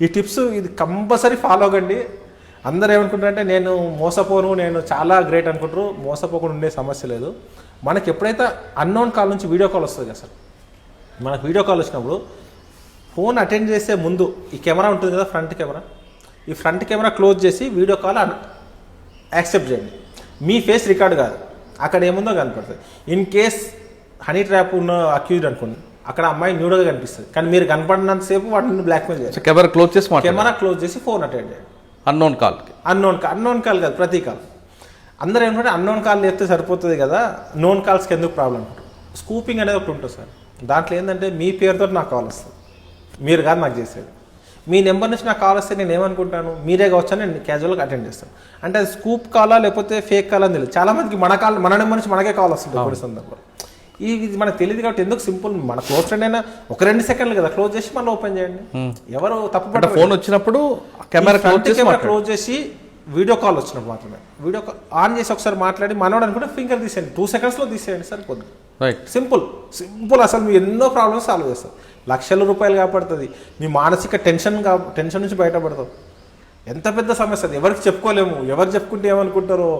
ఈ టిప్స్ ఇది compulsory follow అవ్వండి. అందరూ ఏమనుకుంటారంటే నేను మోసపోను, నేను చాలా గ్రేట్ అనుకుంటారు. మోసపోకుండా ఉండే సమస్య లేదు. మనకి ఎప్పుడైతే అన్నోన్ కాల్ నుంచి వీడియో కాల్ వస్తుంది కదా సార్, మనకు వీడియో కాల్ వచ్చినప్పుడు ఫోన్ అటెండ్ చేసే ముందు ఈ కెమెరా ఉంటుంది కదా, ఫ్రంట్ కెమెరా, ఈ ఫ్రంట్ కెమెరా క్లోజ్ చేసి వీడియో కాల్ యాక్సెప్ట్ చేయండి. మీ ఫేస్ రికార్డ్ కాదు, అక్కడ ఏముందో కనపడుతుంది. ఇన్ కేస్ హనీ ట్రాప్ ఉన్న అక్యూజ్డ్ అనుకోండి, అక్కడ అమ్మాయి న్యూడ్గా కనిపిస్తుంది, కానీ మీరు కనపడినంతసేపు వాటిని బ్లాక్మెయిల్ చేయాలి. కెమెరా క్లోజ్ చేసి కెమెరా క్లోజ్ చేసి ఫోన్ అటెండ్ చేయండి. అన్నోన్ కాల్కి, అన్నోన్ కాల్ కాదు, ప్రతి కాల్. అందరూ ఏంటంటే అన్నోన్ కాల్ చేస్తే సరిపోతుంది కదా, నోన్ కాల్స్కి ఎందుకు ప్రాబ్లం అంటారు. స్కూపింగ్ అనేది ఒకటి ఉంటుంది సార్. దాంట్లో ఏంటంటే మీ పేరుతో నాకు కాల్ వస్తుంది, మీరు కాదు నాకు చేసేది. మీ నెంబర్ నుంచి నాకు కాల్ వస్తే నేను ఏమనుకుంటాను, మీరే కావచ్చు అని నేను క్యాజువల్గా అటెండ్ చేస్తాను. అంటే అది స్కూప్ కాలా లేకపోతే ఫేక్ కాలా అని తెలియదు. చాలా మందికి మన నెంబర్ నుంచి మనకే కాల్ వస్తుంది కొన్ని సందర్భాలు. ఇది మనకు తెలియదు కాబట్టి ఎందుకు సింపుల్, మన క్లోజ్ ఫ్రెండ్ అయినా ఒక 2 సెకండ్లు కదా, క్లోజ్ చేసి మళ్ళీ ఓపెన్ చేయండి. ఎవరు తప్పు ఫోన్ వచ్చినప్పుడు కెమెరా క్లోజ్ చేసి వీడియో కాల్ వచ్చినప్పుడు మాత్రమే వీడియో కాల్ ఆన్ చేసి ఒకసారి మాట్లాడి మనోడు అనుకుంటే ఫింగర్ తీసేయండి, 2 సెకండ్స్లో తీసేయండి, సరిపోద్ది. సింపుల్ అసలు మీ ఎన్నో ప్రాబ్లమ్స్ సాల్వ్ చేస్తారు. లక్షల రూపాయలు కాపాడుతుంది. మీ మానసిక టెన్షన్ నుంచి బయటపడతాం. ఎంత పెద్ద సమస్య అది, ఎవరికి చెప్పుకోలేము. ఎవరు చెప్పుకుంటే ఏమనుకుంటారో,